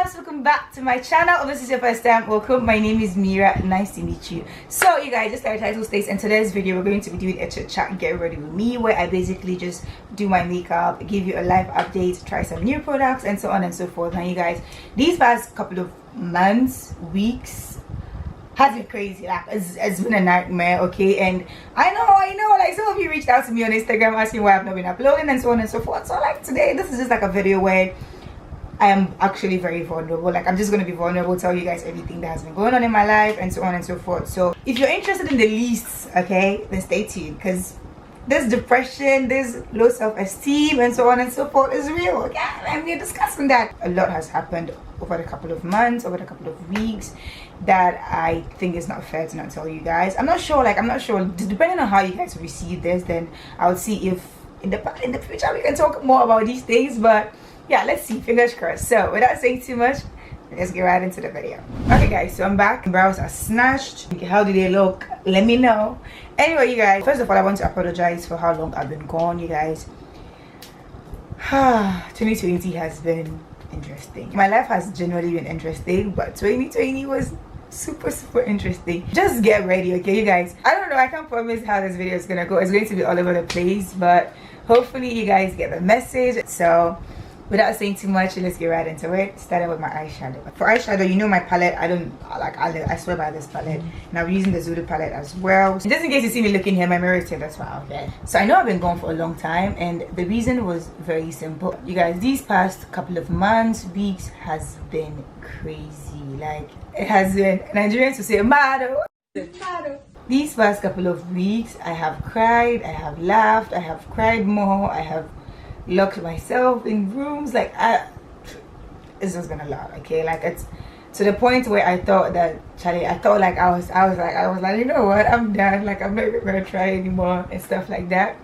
guys, welcome back to my channel. If this is your first time, welcome. My name is Mira. Nice to meet you. So you guys, just like the title states, in today's video we're going to be doing a chit chat get ready with me, where I basically just do my makeup, give you a live update, try some new products and so on and so forth. Now you guys, these past couple of months, weeks has been crazy. Like it's been a nightmare, okay? And I know like some of you reached out to me on Instagram asking why I've not been uploading and so on and so forth. So like today, this is just like a video where I am actually very vulnerable. Like I'm just going to be vulnerable, tell you guys everything that has been going on in my life and so on and so forth. So if you're interested in the least, okay, then stay tuned, because this depression, this low self-esteem and so on and so forth is real, okay? And we're discussing that. A lot has happened over the couple of months, over the couple of weeks, that I think is not fair to not tell you guys. I'm not sure, depending on how you guys receive this, then I'll see if in the future we can talk more about these things. But yeah, let's see, fingers crossed. So without saying too much, let's get right into the video. Okay guys, so I'm back. My brows are snatched. How do they look? Let me know. Anyway, you guys, first of all, I want to apologize for how long I've been gone, you guys. 2020 has been interesting. My life has generally been interesting, but 2020 was super interesting. Just get ready, okay, you guys? I don't know, I can't promise how this video is gonna go. It's going to be all over the place, but hopefully you guys get the message. So without saying too much, let's get right into it. Starting with my eyeshadow. For eyeshadow, you know my palette, I swear by this palette, and I'm using the Zulu palette as well. Just in case you see me looking here, my mirror is here, that's why. Okay, so I know I've been gone for a long time, and the reason was very simple. You guys, these past couple of months, weeks has been crazy. Like, it has been, Nigerians will say mado. These past couple of weeks, I have cried, I have laughed, I have cried more, I have locked myself in rooms. Like, it's just been a lot, okay? Like, it's to the point where I thought that, Charlie, I was like, you know what, I'm done. Like, I'm not even gonna try anymore and stuff like that.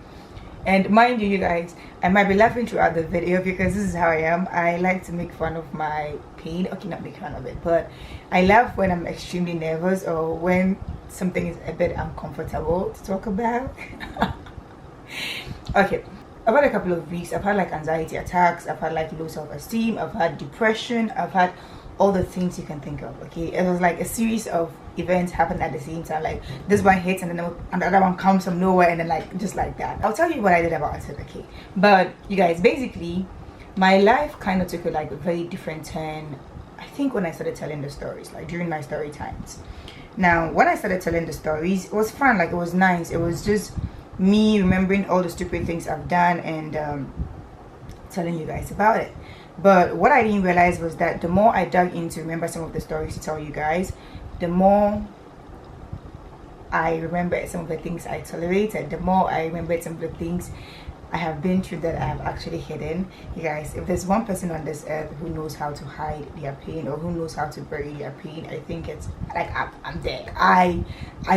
And mind you, you guys, I might be laughing throughout the video because this is how I am. I like to make fun of my pain. Okay, not make fun of it, but I laugh when I'm extremely nervous or when something is a bit uncomfortable to talk about. Okay, I've had a couple of weeks. I've had like anxiety attacks, I've had like low self-esteem, I've had depression, I've had all the things you can think of, okay? It was like a series of events happened at the same time. Like, this one hits and then the other one comes from nowhere, and then like just like that. I'll tell you what I did about it, okay? But you guys, basically my life kind of took a like a very different turn, I think, when I started telling the stories, like during my story times. Now when I started telling the stories, it was fun, like it was nice. It was just me remembering all the stupid things I've done and telling you guys about it. But what I didn't realize was that the more I dug in to remember some of the stories to tell you guys, the more I remembered some of the things I tolerated, the more I remembered some of the things I have been through that I have actually hidden. You guys, if there's one person on this earth who knows how to hide their pain or who knows how to bury their pain, I think it's like I'm dead. I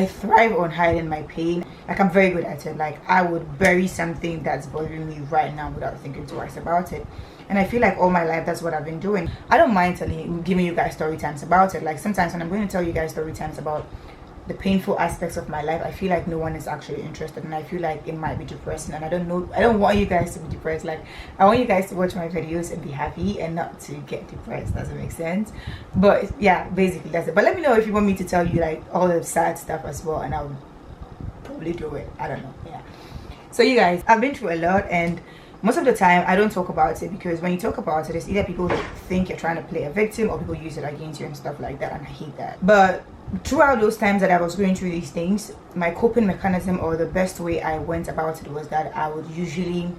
thrive on hiding my pain. Like, I'm very good at it. Like, I would bury something that's bothering me right now without thinking twice about it. And I feel like all my life that's what I've been doing. I don't mind giving you guys story times about it. Like, sometimes when I'm going to tell you guys story times about the painful aspects of my life, I feel like no one is actually interested, and I feel like it might be depressing, and I don't want you guys to be depressed. Like, I want you guys to watch my videos and be happy and not to get depressed. Doesn't make sense, but yeah, basically that's it. But let me know if you want me to tell you like all the sad stuff as well, and I'll probably do it. I don't know. Yeah, so you guys, I've been through a lot, and most of the time I don't talk about it, because when you talk about it, it's either people think you're trying to play a victim or people use it against you and stuff like that, and I hate that. But throughout those times that I was going through these things, my coping mechanism, or the best way I went about it, was that I would usually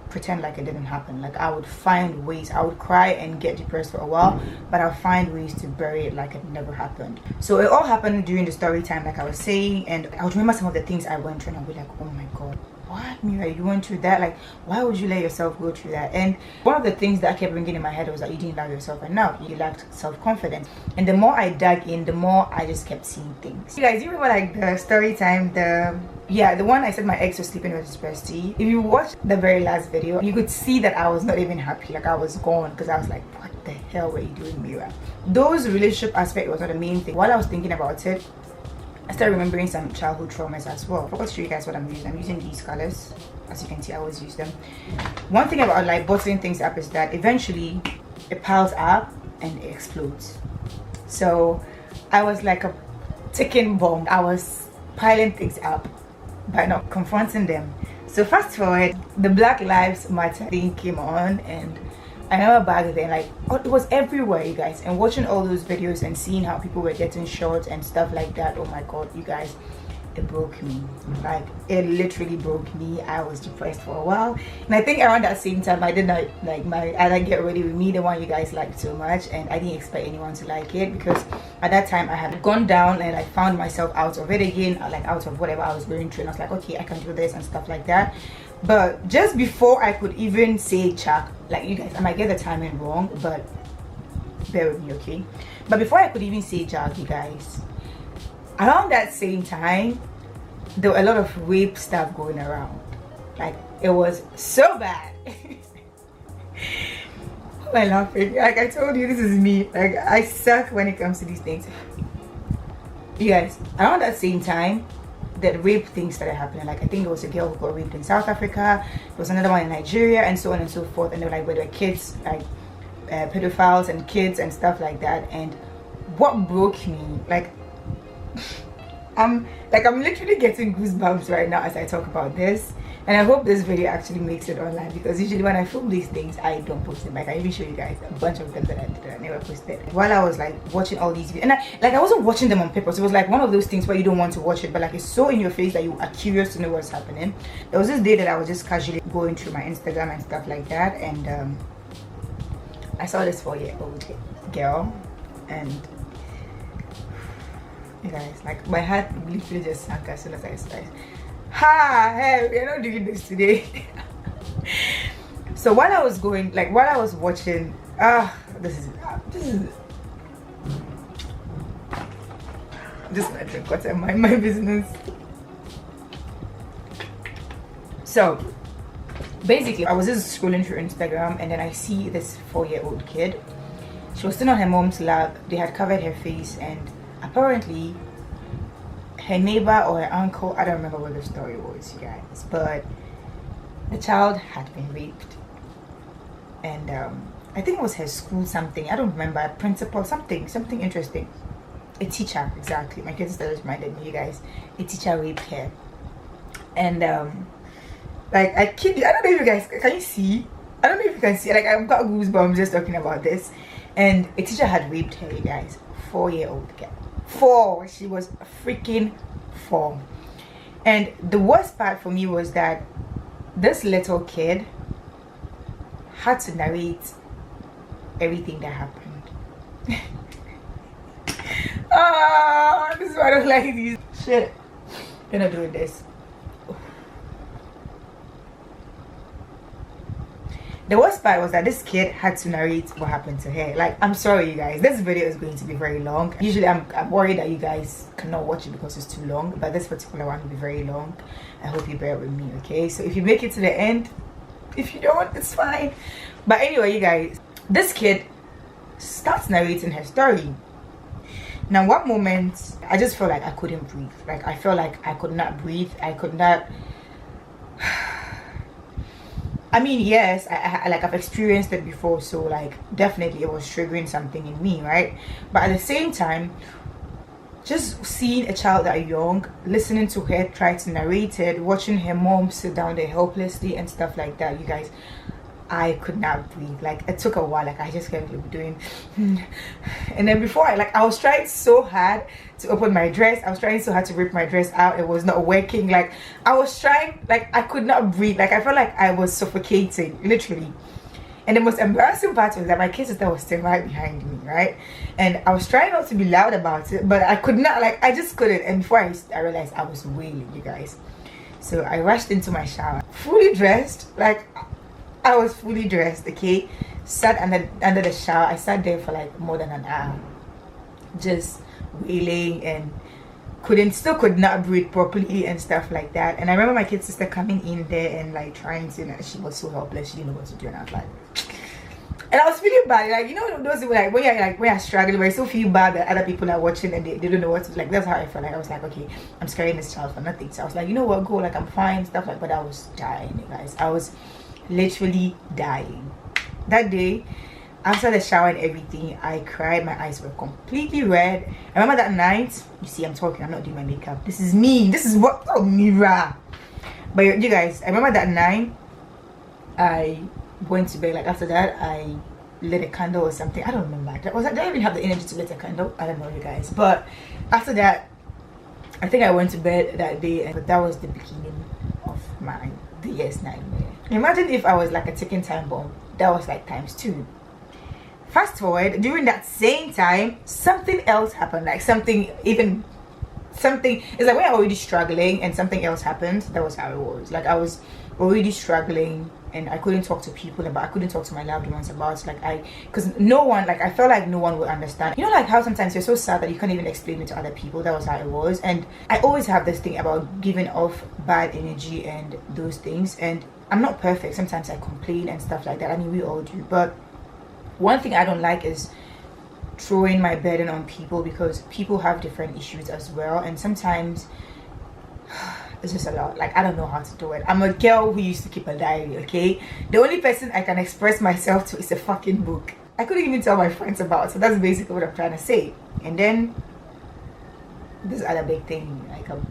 pretend like it didn't happen. Like, I would find ways. I would cry and get depressed for a while, but I'll find ways to bury it like it never happened. So it all happened during the story time, like I was saying, and I would remember some of the things I went through, and I'd be like, oh my god, what, Mira, you went through that? Like, why would you let yourself go through that? And one of the things that I kept ringing in my head was that you didn't love yourself enough. You lacked self-confidence. And the more I dug in, the more I just kept seeing things. You guys, you remember like the story time, the one I said my ex was sleeping with his bestie? If you watch the very last video, you could see that I was not even happy. Like, I was gone, because I was like, what the hell were you doing, Mira? Those relationship aspect was not the main thing. While I was thinking about it, I started remembering some childhood traumas as well. I forgot to show you guys what I'm using. I'm using these colors. As you can see, I always use them. One thing about like bottling things up is that eventually it piles up and it explodes. So I was like a ticking bomb. I was piling things up by not confronting them. So fast forward, the Black Lives Matter thing came on, and I remember back then, like, it was everywhere, you guys, and watching all those videos and seeing how people were getting shot and stuff like that. Oh my god, you guys, it broke me. Like, it literally broke me. I was depressed for a while, and I think around that same time I did not like I like Get Ready With Me, the one you guys liked so much, and I didn't expect anyone to like it because at that time I had gone down and I found myself out of it again, like out of whatever I was going through, and I was like, okay, I can do this and stuff like that. But just before I could even say Chuck, like, you guys, I might get the timing wrong, but bear with me, okay? But before I could even say Chuck, you guys, around that same time, there were a lot of rape stuff going around. Like, it was so bad. Why am I laughing? Like, I told you, this is me. Like, I suck when it comes to these things. You guys, around that same time, that rape things started happening. Like, I think there was a girl who got raped in South Africa, there was another one in Nigeria, and so on and so forth. And they were like, where there were kids, like pedophiles and kids and stuff like that. And what broke me, like, I'm literally getting goosebumps right now as I talk about this. And I hope this video actually makes it online, because usually when I film these things, I don't post them. Like, I even show you guys a bunch of them that I did that I never posted. While I was like watching all these videos, and I wasn't watching them on purpose. It was like one of those things where you don't want to watch it, but like it's so in your face that you are curious to know what's happening. There was this day that I was just casually going through my Instagram and stuff like that, and I saw this 4-year-old girl, and you guys, like, my heart literally just sank as soon as I started. Hey, we're not doing this today. So while I was watching, this is just my drink water, mind my business. So basically, I was just scrolling through Instagram, and then I see this 4-year-old kid. She was still on her mom's lap. They had covered her face, and apparently her neighbor or her uncle, I don't remember what the story was, you guys, but the child had been raped. And I think it was her school something, I don't remember, a principal, something interesting. A teacher, exactly. My kid sister reminded me, you guys. A teacher raped her. And like, I kid you, I don't know if you guys, can you see? I don't know if you can see, like, I've got goosebumps just talking about this. And a teacher had raped her, you guys. 4-year-old girl. 4. She was freaking 4. And the worst part for me was that this little kid had to narrate everything that happened. This is why I don't like these shit. You're not doing this. The worst part was that this kid had to narrate what happened to her. Like, I'm sorry, you guys, this video is going to be very long. Usually I'm worried that you guys cannot watch it because it's too long, but this particular one will be very long. I hope you bear with me, okay? So if you make it to the end, if you don't, it's fine. But anyway, you guys, this kid starts narrating her story. Now, one moment I just felt like I couldn't breathe. Like, I felt like I could not breathe. I could not. I mean, yes, I've experienced it before, so like definitely it was triggering something in me, right? But at the same time, just seeing a child that young, listening to her try to narrate it, watching her mom sit down there helplessly and stuff like that, you guys, I could not breathe. Like, it took a while. Like, I just kept doing and then before I was trying so hard to open my dress, I was trying so hard to rip my dress out. It was not working. Like, I was trying, like, I could not breathe. Like, I felt like I was suffocating, literally. And the most embarrassing part was that my kid sister was still right behind me, right? And I was trying not to be loud about it, but I could not, like, I just couldn't. And before I realized I was wailing, you guys. So I rushed into my shower, fully dressed. Like, I was fully dressed, okay? Sat under the shower. I sat there for like more than an hour, just wailing, and still could not breathe properly and stuff like that. And I remember my kid sister coming in there and like trying to, she was so helpless, she didn't know what to do, and I was like, and I was feeling bad, like, you know, those like when you're struggling, where you still feel bad that other people are watching and they don't know what to do. Like, that's how I felt. Like, I was like, okay, I'm scaring this child for nothing. So I was like, you know what, go, like, I'm fine, stuff like. But I was dying, you guys. I was literally dying that day. After the shower and everything, I cried. My eyes were completely red. I remember that night, you see, I'm talking, I'm not doing my makeup. This is me. This is what, oh, Mira. But you guys, I remember that night, I went to bed. Like after that, I lit a candle or something. I don't remember. Did I even have the energy to lit a candle? I don't know, you guys. But after that, I think I went to bed that day. But that was the beginning of my biggest nightmare. Imagine if I was like a ticking time bomb. That was like ×2. Fast forward, during that same time, something else happened. Like something, it's like when I'm already struggling and something else happened. That was how it was. Like I was already struggling and I couldn't talk to people about, I couldn't talk to my loved ones about, like because no one, like I felt like no one would understand. You know, like how sometimes you're so sad that you can't even explain it to other people. That was how it was. And I always have this thing about giving off bad energy and those things. And I'm not perfect. Sometimes I complain and stuff like that. I mean, we all do. But one thing I don't like is throwing my burden on people, because people have different issues as well, and sometimes it's just a lot. Like I don't know how to do it. I'm a girl who used to keep a diary, okay? The only person I can express myself to is a fucking book. I couldn't even tell my friends about it. So that's basically what I'm trying to say. And then this other big thing, like a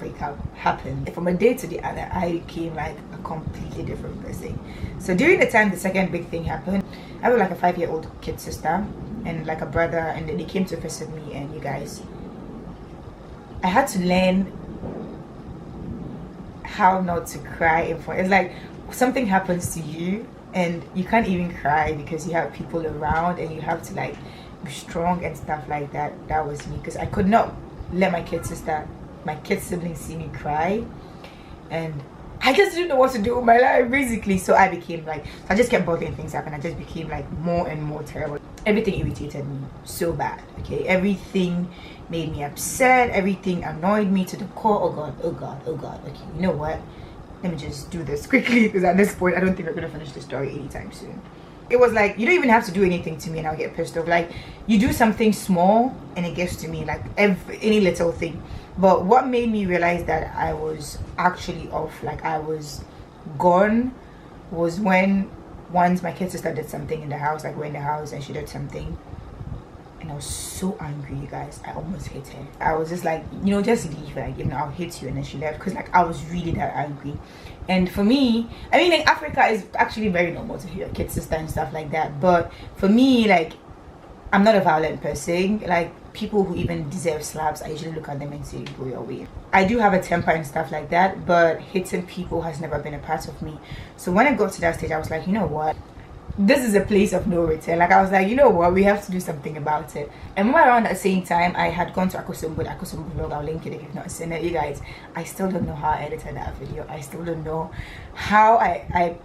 breakup happened. From a day to the other, I became like a completely different person. So during the time the second big thing happened, I have like a 5-year-old kid sister and like a brother, and then they came to visit me. And you guys, I had to learn how not to cry in front. It's like something happens to you and you can't even cry because you have people around and you have to like be strong and stuff like that. That was me, because I could not let my kid siblings see me cry, and I just didn't know what to do with my life basically. So I became like, I just kept bottling things up and I just became like more and more terrible. Everything irritated me so bad, okay? Everything made me upset, everything annoyed me to the core. Oh god, oh god, oh god. Okay, you know what, let me just do this quickly, because at this point I don't think we're gonna finish the story anytime soon. It was like, you don't even have to do anything to me and I'll get pissed off. Like you do something small and it gets to me, like any little thing. But what made me realize that I was actually off, like I was gone, was when once my kid sister did something in the house. Like we're in the house and she did something and I was so angry, you guys. I almost hit her. I was just like, you know, just leave, like, you know, I'll hit you. And then she left, because like I was really that angry. And for me, I mean, in Africa is actually very normal to hear kid sister and stuff like that, but for me, like, I'm not a violent person. Like people who even deserve slaps, I usually look at them and say, go your way. I do have a temper and stuff like that, but hitting people has never been a part of me. So when I got to that stage, I was like, you know what, this is a place of no return. Like I was like, you know what, we have to do something about it. And around that same time, I had gone to Accra with Accra vlog. I'll link it if you've not seen it. You guys, I still don't know how I edited that video. I still don't know how I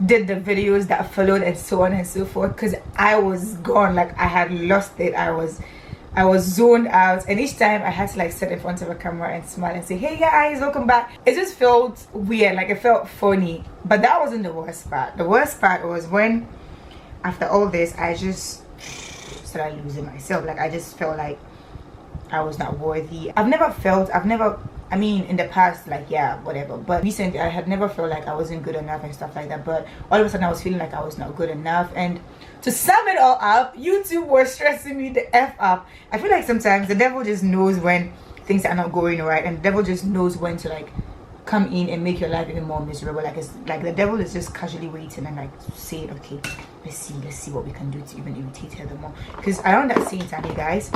did the videos that followed and so on and so forth, because I was gone. Like I had lost it. I was zoned out, and each time I had to like sit in front of a camera and smile and say, hey guys, welcome back. It just felt weird, like it felt funny. But that wasn't the worst part. The worst part was when after all this I just started losing myself. Like I just felt like I was not worthy. I mean, in the past, like, yeah, whatever, but recently I had never felt like I wasn't good enough and stuff like that. But all of a sudden I was feeling like I was not good enough. And to sum it all up, YouTube was stressing me the F up. I feel like sometimes the devil just knows when things are not going right, and the devil just knows when to like come in and make your life even more miserable. Like it's like the devil is just casually waiting and like saying, okay, let's see what we can do to even irritate her the more. Because around that same time, you guys,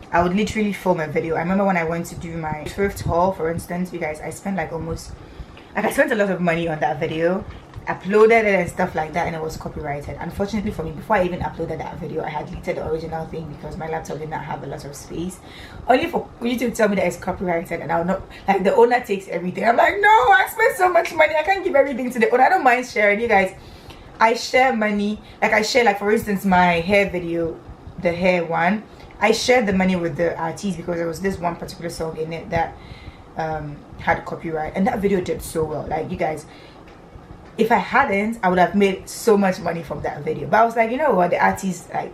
I would literally film a video. I remember when I went to do my thrift haul, for instance, you guys, I spent like I spent a lot of money on that video, uploaded it and stuff like that, and it was copyrighted. Unfortunately for me, before I even uploaded that video, I had deleted the original thing because my laptop did not have a lot of space. Only for you to tell me that it's copyrighted and I'll not, like, the owner takes everything. I'm like, no, I spent so much money, I can't give everything to the owner. I don't mind sharing, you guys. I share money. Like I share, like for instance, my hair video, the hair one, I shared the money with the artist because there was this one particular song in it that had copyright, and that video did so well. Like, you guys, if I hadn't, I would have made so much money from that video. But I was like, you know what, the artist like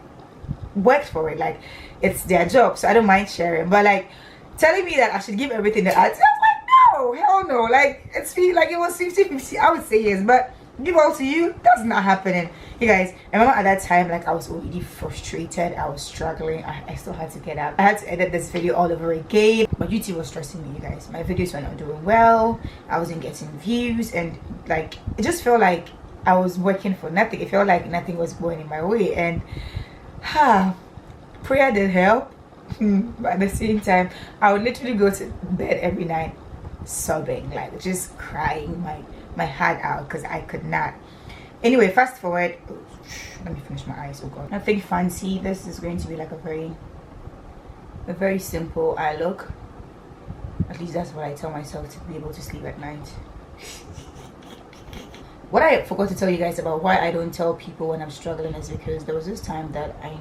worked for it, like it's their job, so I don't mind sharing. But like telling me that I should give everything to the artist, I was like, no, hell no. Like it's like it was 50-50. I would say yes, but give all to you. That's not happening. You guys, I remember at that time, like, I was already frustrated. I was struggling. I still had to get out. I had to edit this video all over again. But YouTube was stressing me, you guys. My videos were not doing well. I wasn't getting views, and like, it just felt like I was working for nothing. It felt like nothing was going in my way, and prayer did help. But at the same time, I would literally go to bed every night sobbing, like just crying my heart out because I could not. Anyway, fast forward. Let me finish my eyes. Oh god, nothing fancy. This is going to be like a very simple eye look. At least that's what I tell myself to be able to sleep at night. What I forgot to tell you guys about why I don't tell people when I'm struggling is because there was this time that I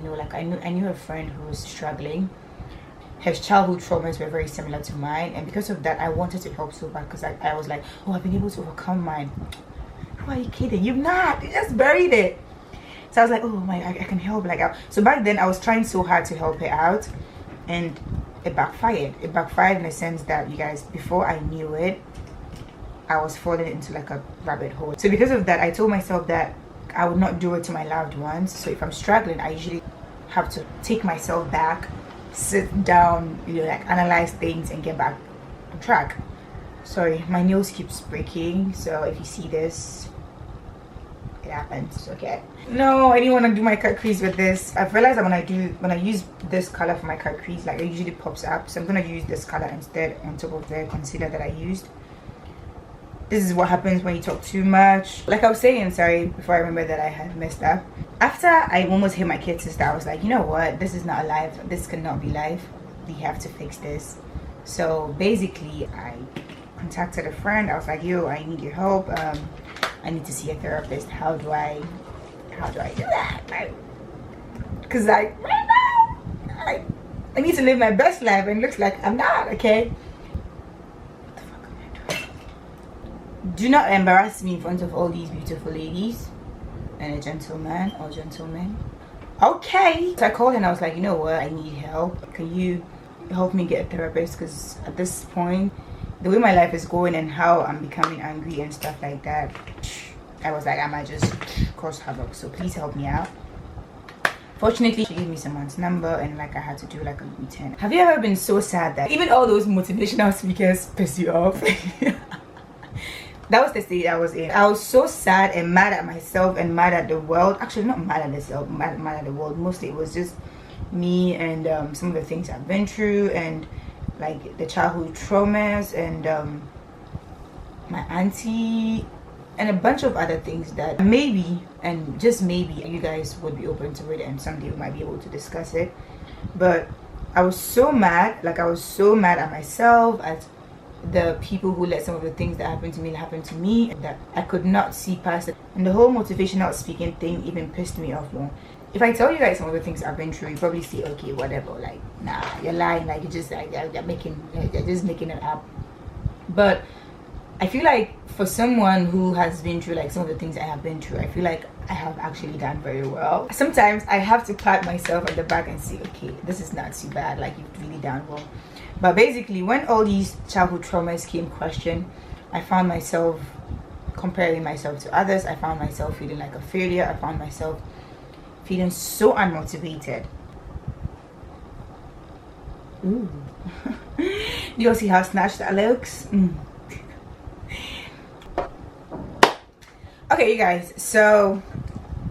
knew a friend who was struggling. His childhood traumas were very similar to mine, and because of that I wanted to help so bad, because I was like, oh, I've been able to overcome mine. Who are you kidding? You've not. You just buried it. So I was like, oh my, I can help. Like, so back then I was trying so hard to help her out, and it backfired. It backfired in the sense that, you guys, before I knew it, I was falling into like a rabbit hole. So because of that, I told myself that I would not do it to my loved ones. So if I'm struggling, I usually have to take myself back, sit down, you know, like analyze things and get back on track. Sorry, my nails keeps breaking, so if you see this, it happens. Okay, no, I didn't want to do my cut crease with this. I've realized that when I use this color for my cut crease, like, it usually pops up, so I'm gonna use this color instead on top of the concealer that I used. This is what happens when you talk too much. Like I was saying, sorry, before I remember that I had messed up. After I almost hit my kid sister, I was like, you know what? This is not live. This cannot be live. We have to fix this. So basically, I contacted a friend. I was like, yo, I need your help. I need to see a therapist. How do I do that? Like, cause like right now, I need to live my best life, and it looks like I'm not. Okay. Do not embarrass me in front of all these beautiful ladies and a gentleman or gentlemen. Okay. So I called and I was like, you know what? I need help. Can you help me get a therapist? Because at this point, the way my life is going and how I'm becoming angry and stuff like that, I was like, I might just cause havoc. So please help me out. Fortunately, she gave me someone's number, and like I had to do like a U-turn. Have you ever been so sad that even all those motivational speakers piss you off? That was the state I was in. I was so sad and mad at myself and mad at the world. Actually, not mad at myself, mad at the world. Mostly it was just me and some of the things I've been through, and like the childhood traumas, and my auntie, and a bunch of other things that maybe, and just maybe, you guys would be open to it and someday we might be able to discuss it. But I was so mad. Like, I was so mad at myself, at the people who let some of the things that happened to me happen to me, that I could not see past it. And the whole motivational speaking thing even pissed me off more. If I tell you guys some of the things I've been through, you probably say, okay, whatever, like, nah, you're lying, like, you're just like, you're just making it up. But I feel like for someone who has been through like some of the things I have been through, I feel like I have actually done very well. Sometimes I have to pat myself at the back and say, okay, this is not too bad, like, you've really done well. But basically, when all these childhood traumas came question, I found myself comparing myself to others. I found myself feeling like a failure. I found myself feeling so unmotivated. Ooh. Do you all see how snatched that looks? Okay, you guys, so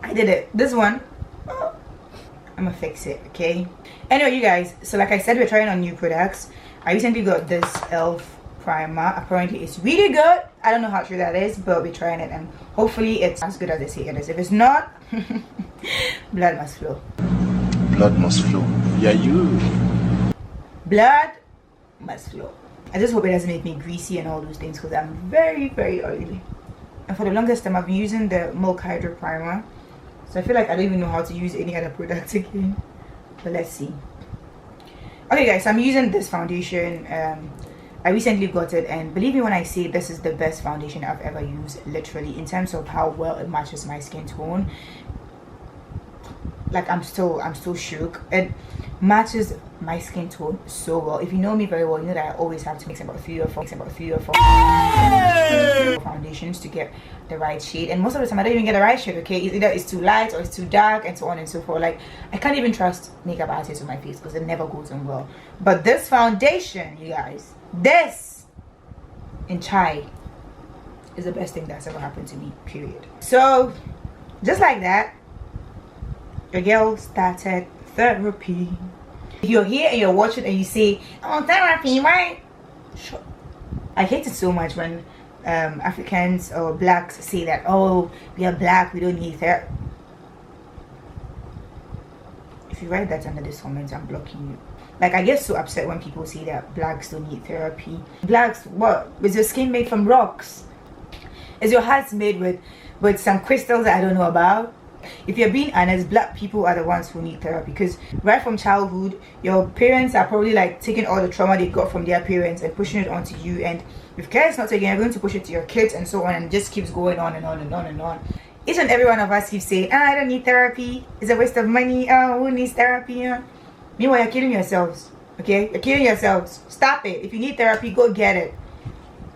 I did it. This one, I'm gonna fix it, okay? Anyway, you guys, so like I said, we're trying on new products. I recently got this e.l.f. primer. Apparently it's really good. I don't know how true that is, but we're trying it, and hopefully it's as good as they say it is. If it's not, blood must flow. Blood must flow. Yeah, you. Blood must flow. I just hope it doesn't make me greasy and all those things, because I'm very, very oily. And for the longest time, I've been using the Milk Hydro Primer. So I feel like I don't even know how to use any other product again. But let's see. Okay guys, so I'm using this foundation. I recently got it, and believe me when I say this is the best foundation I've ever used, literally, in terms of how well it matches my skin tone. Like, I'm still shook. It matches my skin tone so well. If you know me very well, you know that I always have to mix about 3 or 4 foundations to get the right shade, and most of the time I don't even get the right shade. Okay, either it's too light or it's too dark, and so on and so forth. Like, I can't even trust makeup artists on my face because it never goes on well. But this foundation, you guys, this in chai is the best thing that's ever happened to me, period. So just like that, your girl started therapy. If you're here and you're watching and you say, oh, therapy, right? Sure. I hate it so much when Africans or blacks say that, oh, we are black, we don't need therapy. If you write that under this comment, I'm blocking you. Like, I get so upset when people say that blacks don't need therapy. Blacks, what? Is your skin made from rocks? Is your heart made with some crystals that I don't know about? If you're being honest, black people are the ones who need therapy, because right from childhood, your parents are probably like taking all the trauma they got from their parents and pushing it onto you, and if care is not taken, you're going to push it to your kids, and so on, and it just keeps going on and on and on and on. Each and every one of us keeps saying, I don't need therapy, it's a waste of money, who needs therapy? Meanwhile, you're killing yourselves. Okay, you're killing yourselves. Stop it. If you need therapy, go get it.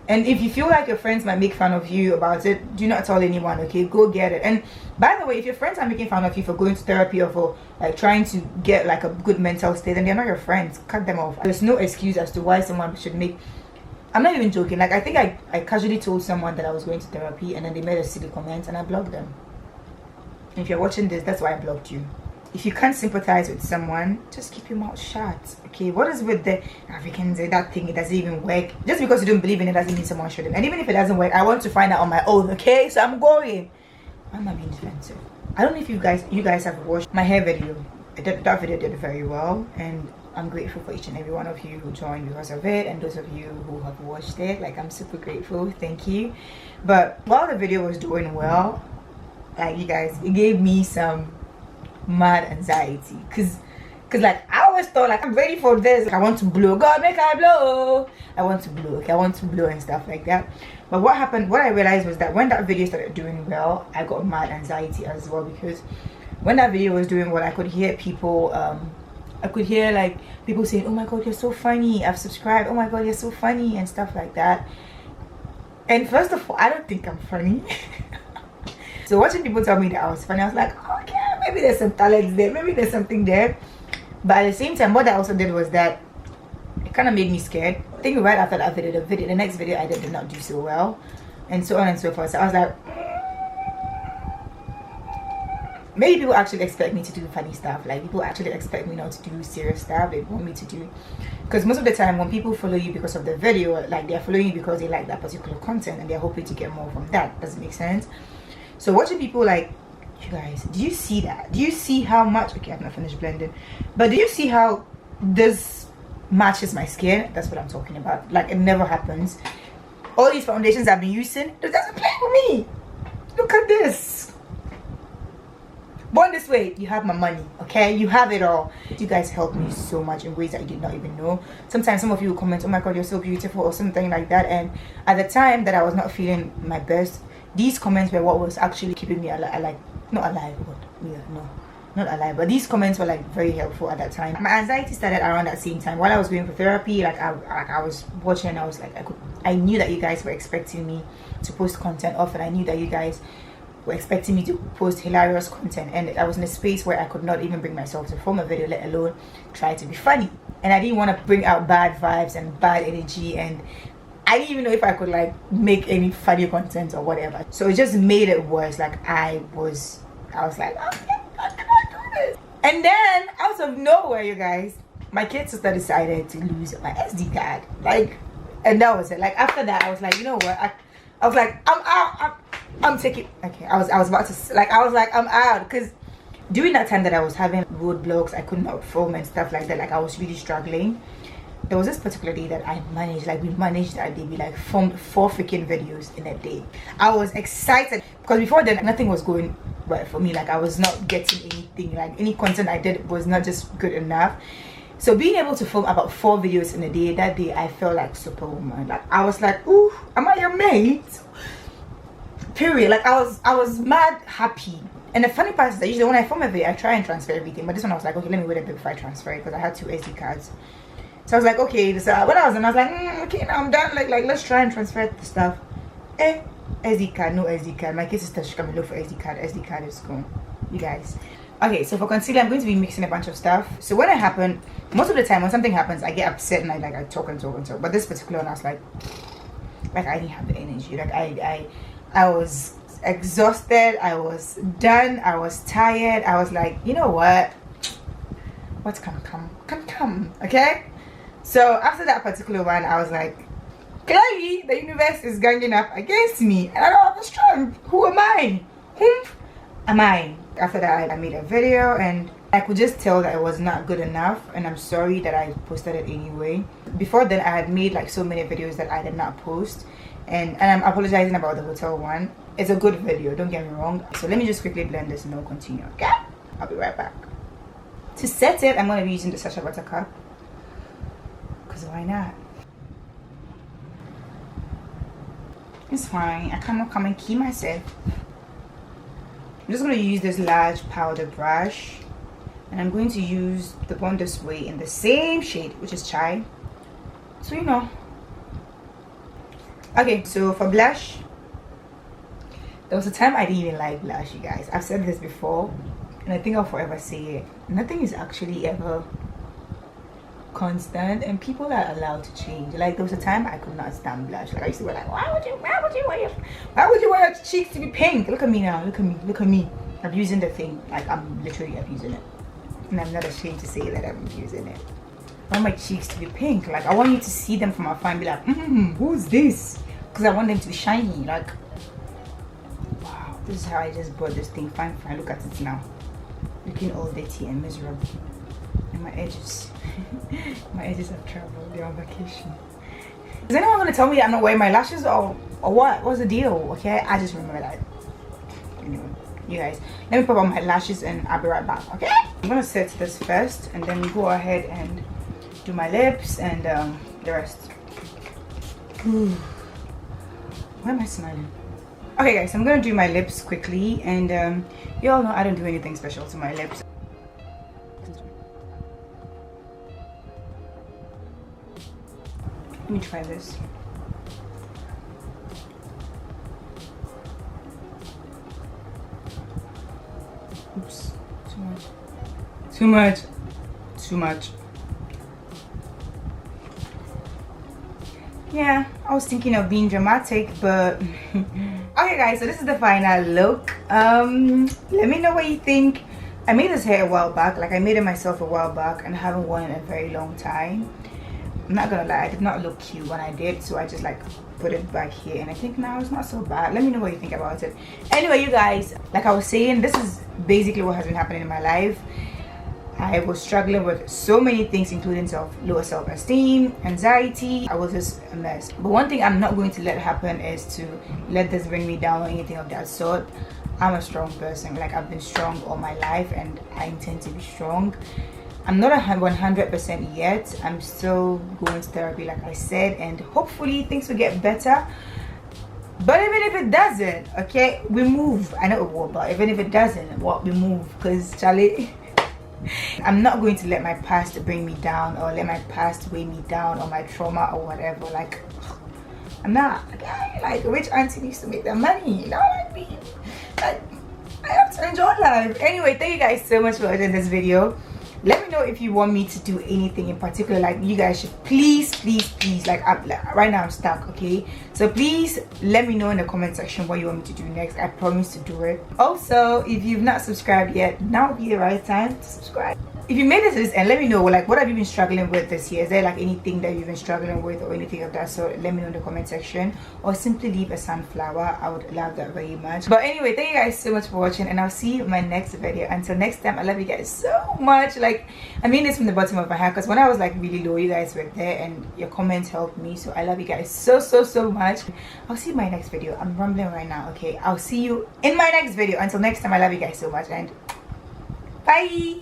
And if you feel like your friends might make fun of you about it, do not tell anyone. Okay, go get it. And by the way, if your friends are making fun of you for going to therapy or for like trying to get like a good mental state, then they're not your friends. Cut them off. There's no excuse as to why someone should make. I'm not even joking. Like, I think I casually told someone that I was going to therapy, and then they made a silly comment and I blocked them. And if you're watching this, that's why I blocked you. If you can't sympathize with someone, just keep your mouth shut. Okay, what is with the Africans, that thing, it doesn't even work? Just because you don't believe in it doesn't mean someone shouldn't. And even if it doesn't work, I want to find out on my own. Okay, so I'm going. Why am I being defensive? I don't know if you guys have watched my hair video. That video did very well, and I'm grateful for each and every one of you who joined because of it, and those of you who have watched it. Like, I'm super grateful. Thank you. But while the video was doing well, like, you guys, it gave me some mad anxiety, because like, I always thought, like, I'm ready for this, like, I want to blow, God make I blow, I want to blow, okay, I want to blow and stuff like that. But what happened, what I realized was that when that video started doing well, I got mad anxiety as well, because when that video was doing well, I could hear people I could hear like people saying, oh my god, you're so funny, I've subscribed, oh my god, you're so funny, and stuff like that. And first of all, I don't think I'm funny. So watching people tell me that I was funny, I was like, okay, maybe there's some talent there, maybe there's something there. But at the same time, what that also did was that it kind of made me scared. I think right after that video, the next video I did not do so well, and so on and so forth. So I was like, maybe people actually expect me to do funny stuff. Like, people actually expect me not to do serious stuff. They want me to do, because most of the time when people follow you because of the video, like, they're following you because they like that particular content and they're hoping to get more from that. Does it make sense? So watching people like, you guys, do you see that? Do you see how much, okay, I've not finished blending, but do you see how this matches my skin? That's what I'm talking about. Like, it never happens. All these foundations I've been using, it doesn't play with me. Look at this. Born this way, you have my money, okay? You have it all. You guys helped me so much in ways that you did not even know. Sometimes some of you will comment, oh my god, you're so beautiful, or something like that. And at the time that I was not feeling my best, these comments were what was actually keeping me alive. Not alive, but yeah, no, not alive. But these comments were like very helpful at that time. My anxiety started around that same time while I was going for therapy. Like, I was watching, and I was like, I knew that you guys were expecting me to post content often. I knew that you guys were expecting me to post hilarious content, and I was in a space where I could not even bring myself to film a video, let alone try to be funny. And I didn't want to bring out bad vibes and bad energy, and I didn't even know if I could like make any funny content or whatever. So it just made it worse. Like, I was like, okay, how can I do this? And then out of nowhere, you guys, my kid sister decided to lose my SD card. Like, and that was it. Like, after that, I was like, you know what? I was like, I'm out. I'm taking. Okay, I was about to, like, I was like, I'm out, because during that time that I was having roadblocks, I could not film and stuff like that. Like, I was really struggling. There was this particular day that I managed, like, we managed that day, we like filmed 4 freaking videos in a day. I was excited because before then nothing was going right for me. Like, I was not getting anything, like, any content I did was not just good enough. So being able to film about 4 videos in a day, that day I felt like superwoman. Like, I was like, ooh, am I your mate? Period. Like, I was mad happy. And the funny part is that usually when I film a video, I try and transfer everything, but this one I was like, okay, let me wait a bit before I transfer it, because I had 2 SD cards. So I was like, okay, this, when I was done, I was like, okay, now I'm done, like let's try and transfer the stuff. SD card, no SD card. My sister should come and look for SD card is gone, you guys. Okay, so for concealer, I'm going to be mixing a bunch of stuff. So when it happened, most of the time when something happens, I get upset and I talk and talk and talk. But this particular one, I was like I didn't have the energy. Like I was exhausted, I was done, I was tired. I was like, you know what's gonna come, okay? So after that particular one, I was like, clearly the universe is ganging up against me and I don't have the strength. Who am I? Whom am I? After that, I made a video and I could just tell that it was not good enough, and I'm sorry that I posted it anyway. Before then, I had made like so many videos that I did not post, and I'm apologizing about the hotel one. It's a good video, don't get me wrong. So let me just quickly blend this and then we'll continue, okay? I'll be right back. To set it, I'm going to be using the Sasha Butter cup, because why not? It's fine, I cannot come and keep myself. I'm just going to use this large powder brush, and I'm going to use the one this way in the same shade, which is Chai, so you know. Okay, so for blush, there was a time I didn't even like blush, you guys. I've said this before and I think I'll forever say it. Nothing is actually ever constant, and people are allowed to change. Like there was a time I could not stand blush. Like I used to be like, why would you wear your cheeks to be pink? Look at me now, look at me. I'm using the thing, like I'm literally abusing it, and I'm not ashamed to say that I'm abusing it. I want my cheeks to be pink. Like I want you to see them from afar and be like, who's this? Because I want them to be shiny. Like, wow, this is how I just brought this thing. Fine, look at it now, looking all dirty and miserable. And my edges my edges have traveled, they're on vacation. Is anyone gonna tell me I'm not wearing my lashes or what? What's the deal? Okay, I just remember that. Anyway, you guys, let me put on my lashes and I'll be right back, okay? I'm gonna set this first and then go ahead and do my lips and the rest. Ooh. Why am I smiling? Okay guys, I'm gonna do my lips quickly, and you all know I don't do anything special to my lips. Let me try this. Oops, too much. Yeah, I was thinking of being dramatic, but okay guys, so this is the final look. Let me know what you think. I made this hair a while back, like I made it myself a while back, and I haven't worn it in a very long time. I'm not gonna lie, I did not look cute when I did, so I just like put it back here, and I think now it's not so bad. Let me know what you think about it. Anyway, you guys, like I was saying, this is basically what has been happening in my life. I was struggling with so many things, including lower self-esteem, anxiety. I was just a mess. But one thing I'm not going to let happen is to let this bring me down or anything of that sort. I'm a strong person. Like I've been strong all my life, and I intend to be strong. I'm not 100% yet. I'm still going to therapy, like I said, and hopefully things will get better. But even if it doesn't, okay, we move. I know it will, but even if it doesn't, we move, because Charlie, I'm not going to let my past bring me down or let my past weigh me down or my trauma or whatever. Like, I'm not, okay? Like, a rich auntie needs to make their money, you know what I mean? Like, I have to enjoy life. Anyway, thank you guys so much for watching this video. Let me know if you want me to do anything in particular. Like, you guys should please, like right now I'm stuck, okay? So please let me know in the comment section what you want me to do next. I promise to do it. Also, if you've not subscribed yet, now would be the right time to subscribe. If you made it to this end, let me know, like, what have you been struggling with this year? Is there like anything that you've been struggling with or anything of that sort? Let me know in the comment section, or simply leave a sunflower. I would love that very much. But anyway, thank you guys so much for watching, and I'll see you in my next video. Until next time, I love you guys so much. Like, I mean this from the bottom of my heart, because when I was like really low, you guys were there and your comments helped me. So I love you guys so much. I'll see you in my next video. I'm rambling right now, okay? I'll see you in my next video. Until next time, I love you guys so much, and bye.